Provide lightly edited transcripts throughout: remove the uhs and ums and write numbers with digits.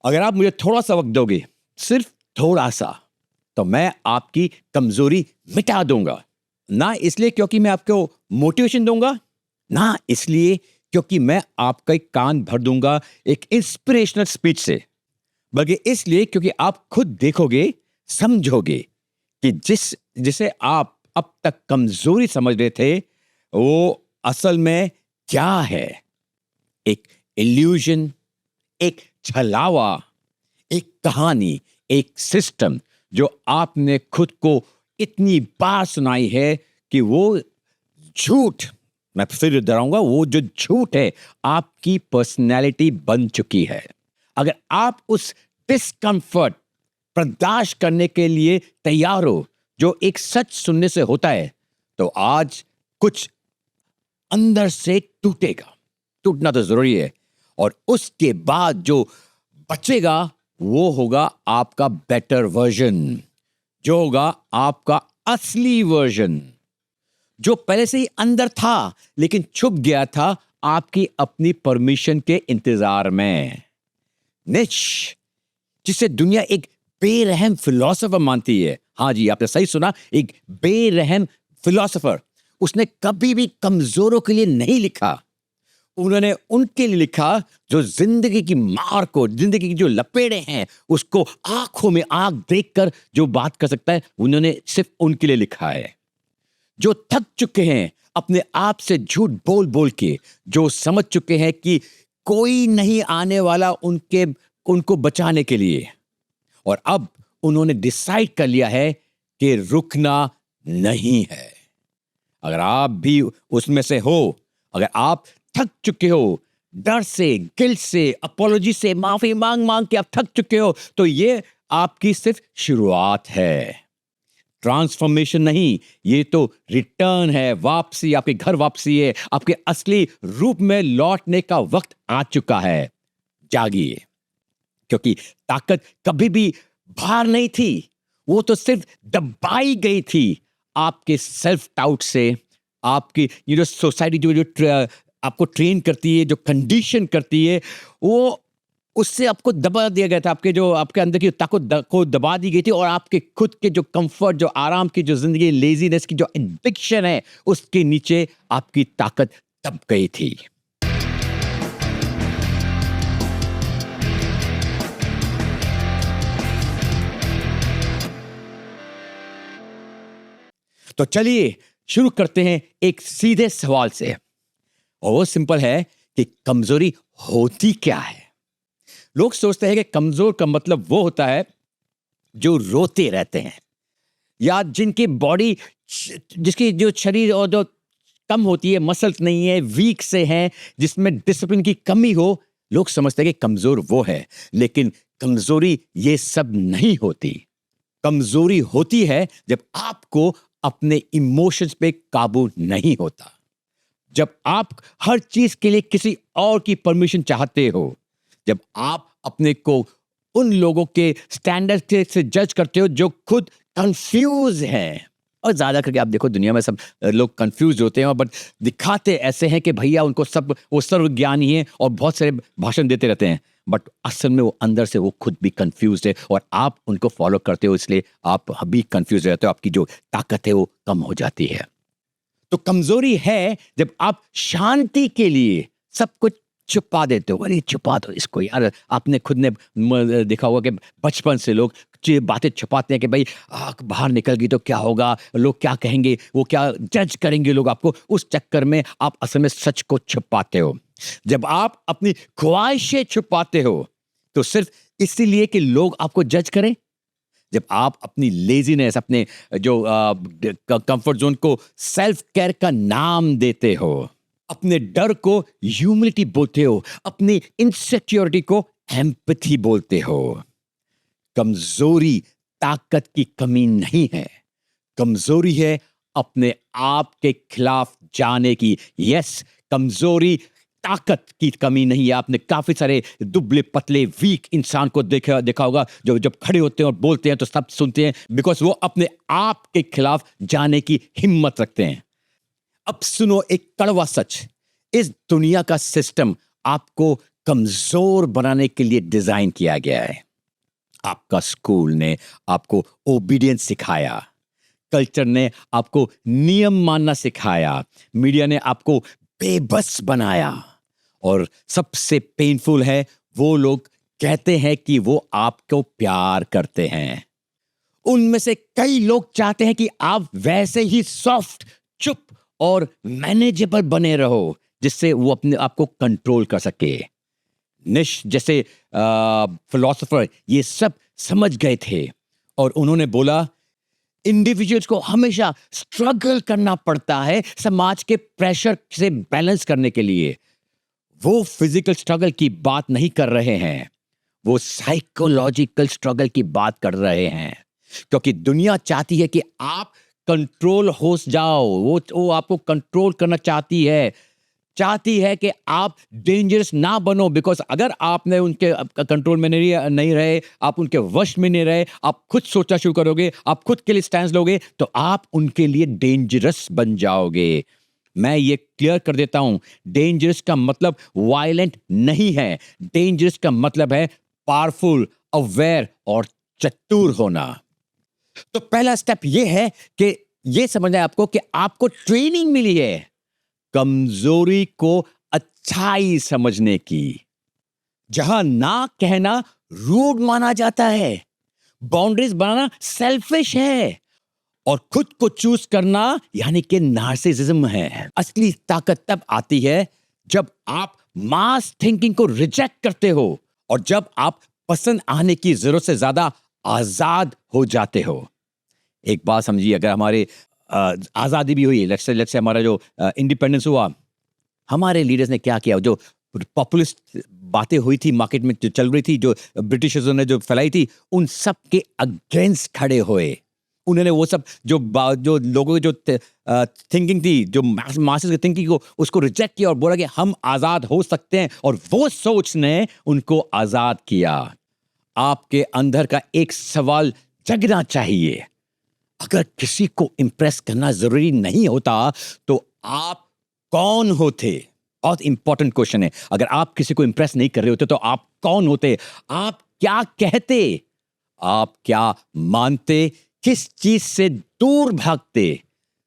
अगर आप मुझे थोड़ा सा वक्त दोगे, सिर्फ थोड़ा सा, तो मैं आपकी कमजोरी मिटा दूंगा। ना इसलिए क्योंकि मैं आपको मोटिवेशन दूंगा, ना इसलिए क्योंकि मैं आपका एक कान भर दूंगा एक इंस्पिरेशनल स्पीच से, बल्कि इसलिए क्योंकि आप खुद देखोगे, समझोगे कि जिसे आप अब तक कमजोरी समझ रहे थे, वो असल में क्या है। एक इल्यूजन, एक छलावा, एक कहानी, एक सिस्टम जो आपने खुद को इतनी बार सुनाई है कि वो झूठ, मैं फिर दोहराऊंगा, वो जो झूठ है आपकी पर्सनैलिटी बन चुकी है। अगर आप उस डिस्कंफर्ट बर्दाश्त करने के लिए तैयार हो जो एक सच सुनने से होता है, तो आज कुछ अंदर से टूटेगा। टूटना तो जरूरी है, और उसके बाद जो बचेगा वो होगा आपका बेटर वर्जन, जो होगा आपका असली वर्जन, जो पहले से ही अंदर था लेकिन छुप गया था आपकी अपनी परमिशन के इंतजार में। नीच, जिसे दुनिया एक बेरहम फिलोसोफर मानती है, हाँ जी आपने सही सुना, एक बेरहम फिलोसोफर, उसने कभी भी कमजोरों के लिए नहीं लिखा। उन्होंने उनके लिए लिखा जो जिंदगी की मार को, जिंदगी की जो लपेड़े हैं उसको आंखों में आंख देखकर जो बात कर सकता है, उन्होंने सिर्फ उनके लिए लिखा है। जो थक चुके हैं अपने आप से झूठ बोल बोल के, जो समझ चुके हैं कि कोई नहीं आने वाला उनको बचाने के लिए, और अब उन्होंने डिसाइड कर लिया है कि रुकना नहीं है। अगर आप भी उसमें से हो, अगर आप थक चुके हो, डर से, गिल्ट से, अपोलॉजी से, माफी मांग मांग के आप थक चुके हो, तो ये आपकी सिर्फ शुरुआत है, ट्रांसफॉर्मेशन नहीं। ये तो रिटर्न है, वापसी, आपके घर वापसी है, आपके असली रूप में लौटने का वक्त आ चुका है। जागिए, क्योंकि ताकत कभी भी बाहर नहीं थी, वो तो सिर्फ दबाई गई थी आपके सेल्फ डाउट से, आपकी ये जो सोसाइटी जो आपको ट्रेन करती है, जो कंडीशन करती है, वो उससे आपको दबा दिया गया था। आपके अंदर की ताकत को दबा दी गई थी, और आपके खुद के जो कंफर्ट, जो आराम की जो जिंदगी, लेजीनेस की जो एडिक्शन है, उसके नीचे आपकी ताकत दब गई थी। तो चलिए शुरू करते हैं एक सीधे सवाल से, और वो सिंपल है कि कमजोरी होती क्या है। लोग सोचते हैं कि कमजोर का मतलब वो होता है जो रोते रहते हैं, या जिनकी बॉडी, जिसकी जो शरीर और जो कम होती है, मसल्स नहीं है, वीक से हैं, जिसमें डिसिप्लिन की कमी हो। लोग समझते हैं कि कमजोर वो है, लेकिन कमजोरी ये सब नहीं होती। कमजोरी होती है जब आपको अपने इमोशंस पे काबू नहीं होता, जब आप हर चीज के लिए किसी और की परमिशन चाहते हो, जब आप अपने को उन लोगों के स्टैंडर्ड से जज करते हो जो खुद कंफ्यूज हैं। और ज्यादा करके आप देखो, दुनिया में सब लोग कंफ्यूज होते हैं, बट दिखाते ऐसे हैं कि भैया उनको सब, वो सर्वज्ञानी है और बहुत सारे भाषण देते रहते हैं, बट असल में वो अंदर से वो खुद भी कंफ्यूज है, और आप उनको फॉलो करते हो, इसलिए आप भी कंफ्यूज रहते हो, आपकी जो ताकत है वो कम हो जाती है। तो कमजोरी है जब आप शांति के लिए सब कुछ छुपा देते हो। अरे छुपा दो इसको यार, आपने खुद ने देखा होगा कि बचपन से लोग बातें छुपाते हैं कि भाई आँख बाहर निकल गई तो क्या होगा, लोग क्या कहेंगे, वो क्या जज करेंगे लोग आपको। उस चक्कर में आप असल में सच को छुपाते हो। जब आप अपनी ख्वाहिशें छुपाते हो तो सिर्फ इसीलिए कि लोग आपको जज करें। जब आप अपनी लेजीनेस, अपने जो कंफर्ट जोन को सेल्फ केयर का नाम देते हो, अपने डर को ह्यूमिलिटी बोलते हो, अपनी इनसिक्योरिटी को एम्पैथी बोलते हो। कमजोरी ताकत की कमी नहीं है, कमजोरी है अपने आप के खिलाफ जाने की। यस, कमजोरी ताकत की कमी नहीं है। आपने काफी सारे दुबले पतले वीक इंसान को देखा होगा जो जब खड़े होते हैं और बोलते हैं तो सब सुनते हैं, बिकॉज वो अपने आप के खिलाफ जाने की हिम्मत रखते हैं। अब सुनो एक कड़वा सच, इस दुनिया का सिस्टम आपको कमजोर बनाने के लिए डिजाइन किया गया है। आपका स्कूल ने आपको ओबीडियंस सिखाया, कल्चर ने आपको नियम मानना सिखाया, मीडिया ने आपको बेबस बनाया, और सबसे पेनफुल है वो लोग कहते हैं कि वो आपको प्यार करते हैं। उनमें से कई लोग चाहते हैं कि आप वैसे ही सॉफ्ट, चुप और मैनेजेबल बने रहो, जिससे वो अपने आप को कंट्रोल कर सके। निश जैसे फिलोसोफर ये सब समझ गए थे, और उन्होंने बोला इंडिविजुअल्स को हमेशा स्ट्रगल करना पड़ता है समाज के प्रेशर से बैलेंस करने के लिए। वो फिजिकल स्ट्रगल की बात नहीं कर रहे हैं, वो साइकोलॉजिकल स्ट्रगल की बात कर रहे हैं, क्योंकि दुनिया चाहती है कि आप कंट्रोल हो जाओ। वो आपको कंट्रोल करना चाहती है कि आप डेंजरस ना बनो, बिकॉज अगर आपने उनके कंट्रोल में नहीं रहे, आप उनके वश में नहीं रहे, आप खुद सोचना शुरू करोगे, आप खुद के लिए स्टैंड लोगे, तो आप उनके लिए डेंजरस बन जाओगे। मैं ये क्लियर कर देता हूं, डेंजरस का मतलब वायलेंट नहीं है, डेंजरस का मतलब है पावरफुल, अवेयर और चतुर होना। तो पहला स्टेप ये है कि ये समझना है आपको कि आपको ट्रेनिंग मिली है कमजोरी को अच्छाई समझने की। जहां ना कहना रूड माना जाता है, बाउंड्रीज बनाना सेल्फिश है, और खुद को चूज करना यानी कि नार्सिसिज्म है। असली ताकत तब आती है जब आप मास थिंकिंग को रिजेक्ट करते हो, और जब आप पसंद आने की जरूरत से ज्यादा आजाद हो जाते हो। एक बात समझिए, अगर हमारे आजादी भी हुई, लेट्स से हमारा जो इंडिपेंडेंस हुआ, हमारे लीडर्स ने क्या किया? जो पॉपुलिस्ट बातें हुई थी मार्केट में, जो चल रही थी, जो ब्रिटिशर्स ने जो फैलाई थी, उन सब के अगेंस्ट खड़े हुए। उन्होंने वो सब जो लोगों की जो थिंकिंग थी, जो मासेस की थिंकिंग को, उसको रिजेक्ट किया और बोला कि हम आजाद हो सकते हैं, और वो सोच ने उनको आजाद किया। आपके अंदर का एक सवाल जगना चाहिए, अगर किसी को इंप्रेस करना जरूरी नहीं होता तो आप कौन होते? बहुत इंपॉर्टेंट क्वेश्चन है। अगर आप किसी को इंप्रेस नहीं कर रहे होते तो आप कौन होते? आप क्या कहते? आप क्या मानते? किस चीज से दूर भागते?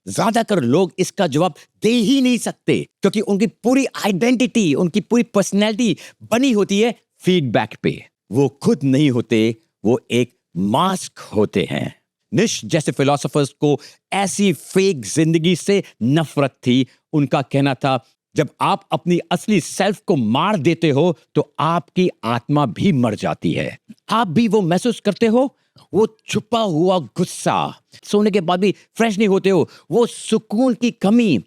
ज्यादातर लोग इसका जवाब दे ही नहीं सकते, क्योंकि उनकी पूरी आइडेंटिटी, उनकी पूरी पर्सनैलिटी बनी होती है फीडबैक पे। वो खुद नहीं होते, वो एक मास्क होते हैं। निश जैसे फिलोसोफर्स को ऐसी फेक जिंदगी से नफरत थी। उनका कहना था, जब आप अपनी असली सेल्फ को मार देते हो तो आपकी आत्मा भी मर जाती है। आप भी वो महसूस करते हो, वो छुपा हुआ गुस्सा, सोने के बाद भी फ्रेश नहीं होते हो, वो सुकून की कमी।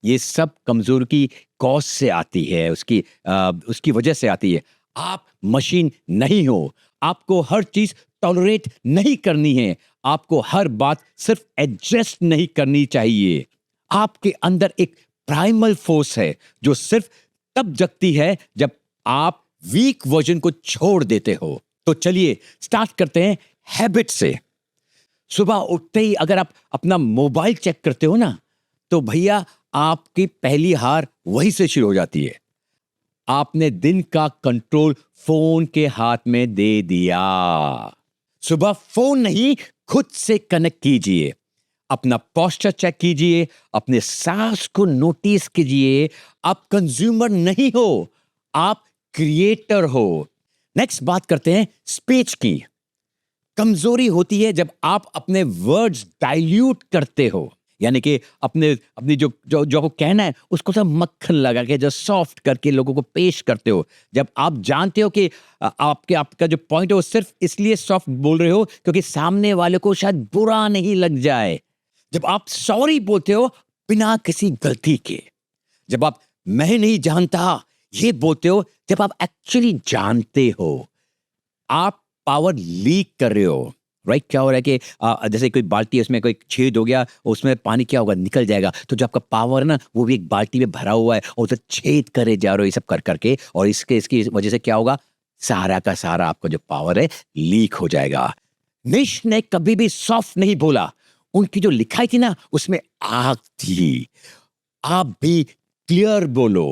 ये सब कमजोरी की कॉज से आती है, उसकी वजह से आती है। आप मशीन नहीं हो, आपको हर चीज टॉलरेट नहीं करनी है, आपको हर बात सिर्फ एडजस्ट नहीं करनी चाहिए। आपके अंदर एक प्राइमल फोर्स है जो सिर्फ तब जगती है जब आप वीक वर्जन को छोड़ देते हो। तो चलिए स्टार्ट करते हैं हैबिट से। सुबह उठते ही अगर आप अपना मोबाइल चेक करते हो ना, तो भैया आपकी पहली हार वहीं से शुरू हो जाती है। आपने दिन का कंट्रोल फोन के हाथ में दे दिया। सुबह फोन नहीं, खुद से कनेक्ट कीजिए, अपना पोस्चर चेक कीजिए, अपने सांस को नोटिस कीजिए। आप कंज्यूमर नहीं हो, आप क्रिएटर हो। नेक्स्ट बात करते हैं स्पीच की। कमजोरी होती है जब आप अपने वर्ड्स डाइल्यूट करते हो, यानी कि अपनी जो जो जो आपको कहना है उसको सब मक्खन लगा के जो सॉफ्ट करके लोगों को पेश करते हो। जब आप जानते हो कि आपका जो पॉइंट है वो सिर्फ इसलिए सॉफ्ट बोल रहे हो क्योंकि सामने वाले को शायद बुरा नहीं लग जाए। जब आप सॉरी बोलते हो बिना किसी गलती के। जब आप मैं नहीं जानता ये बोलते हो जब आप एक्चुअली जानते हो। आप पावर लीक कर रहे हो, राइट? क्या हो रहा है कि जैसे कोई बाल्टी है, उसमें कोई छेद हो गया, उसमें पानी क्या होगा, निकल जाएगा। तो जो आपका पावर है ना, वो भी एक बाल्टी में भरा हुआ है और उसे छेद करे जा रहे हो, ये सब कर करके, और इसकी वजह से क्या होगा, सारा का सारा आपका जो पावर है लीक हो जाएगा। निश ने कभी भी सॉफ्ट नहीं बोला। उनकी जो लिखाई थी ना, उसमें आग थी। आप भी क्लियर बोलो,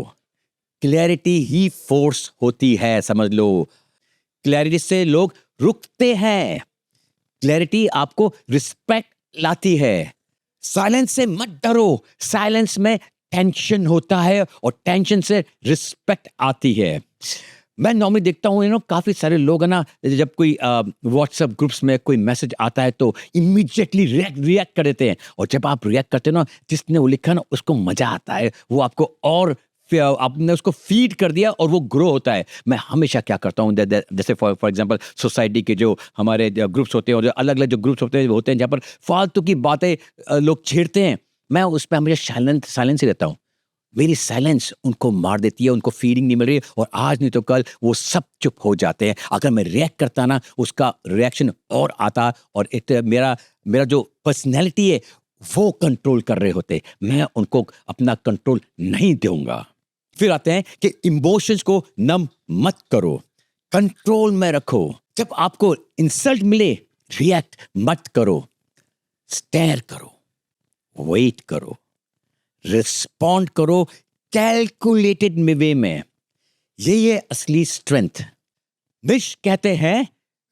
क्लैरिटी ही फोर्स होती है, समझ लो। क्लैरिटी से लोग रुकते हैं। क्लैरिटी आपको रिस्पेक्ट लाती है। साइलेंस से मत डरो। साइलेंस में टेंशन होता है और टेंशन से रिस्पेक्ट आती है। मैं नॉर्मली देखता हूँ काफी सारे लोग है ना, जब कोई व्हाट्सएप ग्रुप्स में कोई मैसेज आता है तो इमीडिएटली रिएक्ट कर देते हैं। और जब आप रिएक्ट करते हो ना, जिसने वो लिखा ना उसको मजा आता है, वो आपको और आपने उसको फीड कर दिया और वो ग्रो होता है। मैं हमेशा क्या करता हूँ, जैसे फॉर एग्जांपल सोसाइटी के जो हमारे ग्रुप्स होते हैं और जो अलग अलग जो ग्रुप्स होते हैं जहाँ पर फालतू की बातें लोग छेड़ते हैं, मैं उस पर हमेशा साइलेंस ही रहता हूँ। मेरी साइलेंस उनको मार देती है, उनको फीलिंग नहीं मिल रही, और आज नहीं तो कल वो सब चुप हो जाते हैं। अगर मैं रिएक्ट करता ना, उसका रिएक्शन और आता, और मेरा मेरा जो पर्सनैलिटी है वो कंट्रोल कर रहे होते, मैं उनको अपना कंट्रोल नहीं दूंगा। फिर आते हैं कि इमोशंस को नम मत करो, कंट्रोल में रखो। जब आपको इंसल्ट मिले, रिएक्ट मत करो, स्टेयर करो, वेट करो, रिस्पॉन्ड करो कैलकुलेटेड वे में। ये असली स्ट्रेंथ। मिश कहते हैं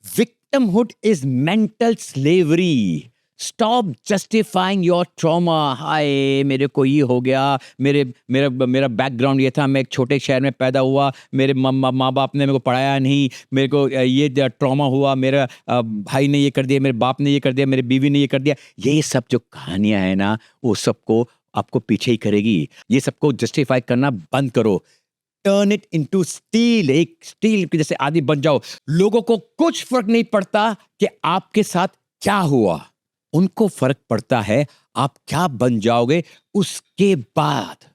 victimhood is mental slavery. Stop justifying your trauma. Hi मेरे को ये हो गया, मेरे मेरा मेरा बैकग्राउंड ये था, मैं एक छोटे शहर में पैदा हुआ, मेरे माँ बाप ने मेरे को पढ़ाया नहीं, मेरे को ये ट्रॉमा हुआ, मेरा भाई ने ये कर दिया, मेरे बाप ने ये कर दिया, मेरे बीवी ने ये कर दिया। ये सब जो कहानियां है ना, वो सबको आपको पीछे ही करेगी। ये सबको जस्टिफाई करना बंद करो। Turn it into steel. एक स्टील के जैसे आदमी बन जाओ। लोगों को कुछ फर्क नहीं पड़ता कि आपके साथ क्या हुआ, उनको फर्क पड़ता है आप क्या बन जाओगे उसके बाद।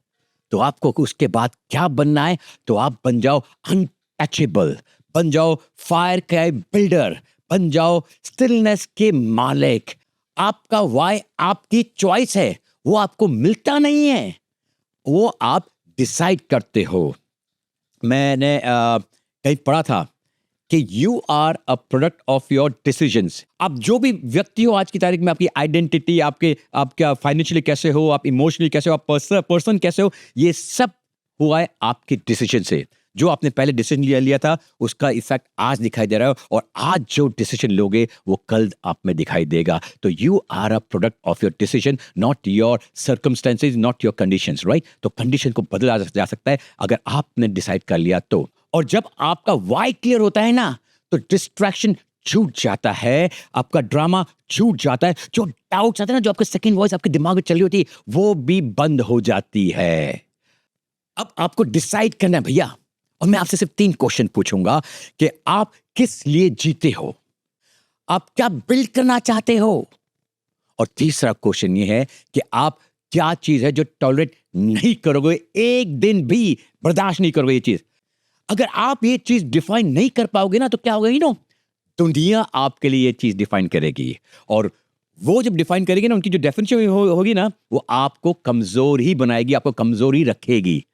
तो आपको उसके बाद क्या बनना है, तो आप बन जाओ अनटचेबल, बन जाओ फायर के बिल्डर, बन जाओ स्टिलनेस के मालिक। आपका वाई आपकी चॉइस है, वो आपको मिलता नहीं है, वो आप डिसाइड करते हो। मैंने कहीं पढ़ा था कि you are a product of your decisions. आप जो भी व्यक्ति हो आज की तारीख में, आपकी आइडेंटिटी, आपका फाइनेंशियली कैसे हो, आप इमोशनली कैसे हो, आप पर्सन कैसे हो, ये सब हुआ है आपके डिसीजन से। जो आपने पहले डिसीजन लिया था, उसका इफेक्ट आज दिखाई दे रहा है, और आज जो डिसीजन लोगे वो कल आप में दिखाई देगा। तो you are a product of your decision, not your circumstances, not your conditions, right. तो कंडीशन को बदला जा सकता है अगर आपने डिसाइड कर लिया तो। और जब आपका वाई क्लियर होता है ना, तो डिस्ट्रैक्शन छूट जाता है, आपका ड्रामा छूट जाता है, जो डाउट्स आते हैं ना, जो आपके सेकंड वॉइस आपके दिमाग में चल रही होती है, वो भी बंद हो जाती है। अब आपको डिसाइड करना है भैया, और मैं आपसे सिर्फ 3 क्वेश्चन पूछूंगा कि आप किस लिए जीते हो, आप क्या बिल्ड करना चाहते हो, और तीसरा क्वेश्चन ये है कि आप क्या चीज है जो टॉलरेट नहीं करोगे, एक दिन भी बर्दाश्त नहीं करोगे ये चीज। अगर आप ये चीज डिफाइन नहीं कर पाओगे ना, तो क्या होगा, दुनिया आपके लिए ये चीज डिफाइन करेगी, और वो जब डिफाइन करेगी ना, उनकी जो डेफिनेशन होगी ना, वो आपको कमजोर ही बनाएगी, आपको कमजोर ही रखेगी।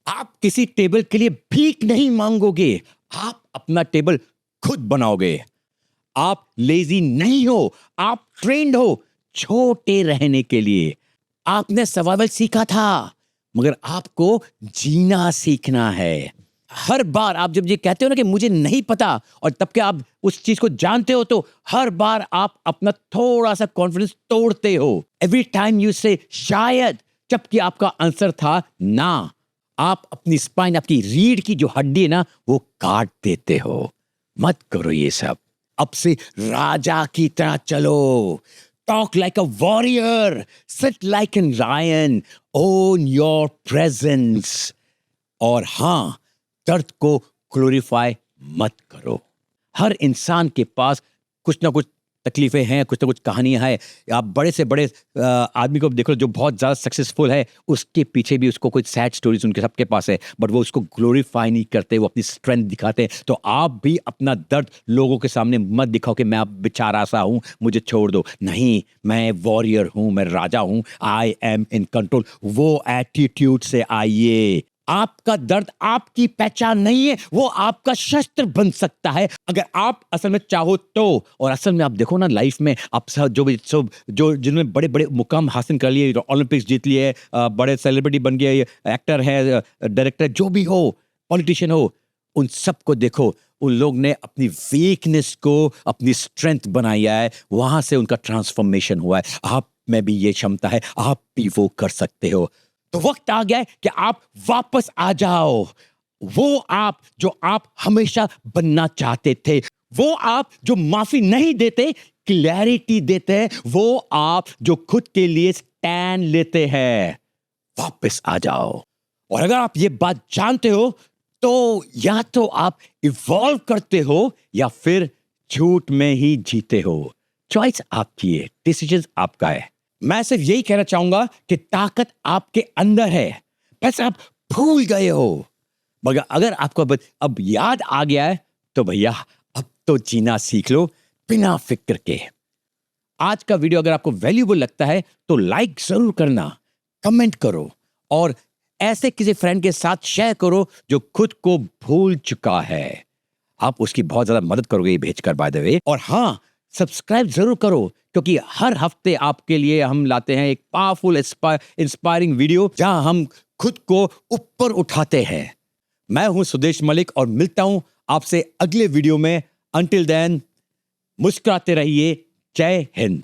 आप किसी टेबल के लिए भीख नहीं मांगोगे, आप अपना टेबल खुद बनाओगे। आप लेजी नहीं हो, आप ट्रेंड हो छोटे रहने के लिए। आपने सर्वाइवल सीखा था, मगर आपको जीना सीखना है। हर बार आप जब ये कहते हो ना कि मुझे नहीं पता, और तब के आप उस चीज को जानते हो, तो हर बार आप अपना थोड़ा सा कॉन्फिडेंस तोड़ते हो। एवरी टाइम यू से शायद, जबकि आपका आंसर था ना, आप अपनी स्पाइन, आपकी रीढ़ की जो हड्डी है ना, वो काट देते हो। मत करो ये सब। अब से राजा की तरह चलो। Talk like a warrior, sit like an lion, own your presence. और हां, दर्द को ग्लोरीफाई मत करो। हर इंसान के पास कुछ ना कुछ तकलीफें हैं, कुछ ना कुछ कहानियां हैं। आप बड़े से बड़े आदमी को देख लो जो बहुत ज़्यादा सक्सेसफुल है, उसके पीछे भी उसको कुछ सैड स्टोरीज उनके सबके पास है, बट वो उसको ग्लोरीफाई नहीं करते, वो अपनी स्ट्रेंथ दिखाते हैं। तो आप भी अपना दर्द लोगों के सामने मत दिखाओ कि मैं अब बेचारा सा हूँ, मुझे छोड़ दो। नहीं, मैं वॉरियर हूँ, मैं राजा हूँ, आई एम इन कंट्रोल। वो एटीट्यूड से आइए। आपका दर्द आपकी पहचान नहीं है, वो आपका शस्त्र बन सकता है अगर आप असल में चाहो तो। और असल में आप देखो ना लाइफ में आप जो भी सब जो जिन्होंने बड़े बड़े मुकाम हासिल कर लिए, ओलंपिक्स जीत लिए, बड़े सेलिब्रिटी बन गए, एक्टर है, डायरेक्टर, जो भी हो, पॉलिटिशियन हो, उन सबको देखो, उन लोग ने अपनी वीकनेस को अपनी स्ट्रेंथ बनाया है, वहां से उनका ट्रांसफॉर्मेशन हुआ है। आप में भी ये क्षमता है, आप भी वो कर सकते हो। तो वक्त आ गया है कि आप वापस आ जाओ, वो आप जो आप हमेशा बनना चाहते थे, वो आप जो माफी नहीं देते, क्लैरिटी देते हैं, वो आप जो खुद के लिए स्टैंड लेते हैं, वापस आ जाओ। और अगर आप ये बात जानते हो तो या तो आप इवॉल्व करते हो या फिर झूठ में ही जीते हो। चॉइस आपकी है, डिसीजन आपका है। मैं सिर्फ यही कहना चाहूंगा कि ताकत आपके अंदर है, बस आप भूल गए हो। मगर अगर आपको अब याद आ गया है तो भैया अब तो जीना सीख लो बिना फिक्र के। आज का वीडियो अगर आपको वैल्यूबल लगता है तो लाइक जरूर करना, कमेंट करो और ऐसे किसी फ्रेंड के साथ शेयर करो जो खुद को भूल चुका है। आप उसकी बहुत ज्यादा मदद करोगे ये भेजकर, बाय द वे। और हाँ, सब्सक्राइब जरूर करो क्योंकि हर हफ्ते आपके लिए हम लाते हैं एक पावरफुल इंस्पायरिंग वीडियो जहां हम खुद को ऊपर उठाते हैं। मैं हूं सुदेश मलिक और मिलता हूं आपसे अगले वीडियो में। अंटिल देन मुस्कुराते रहिए। जय हिंद।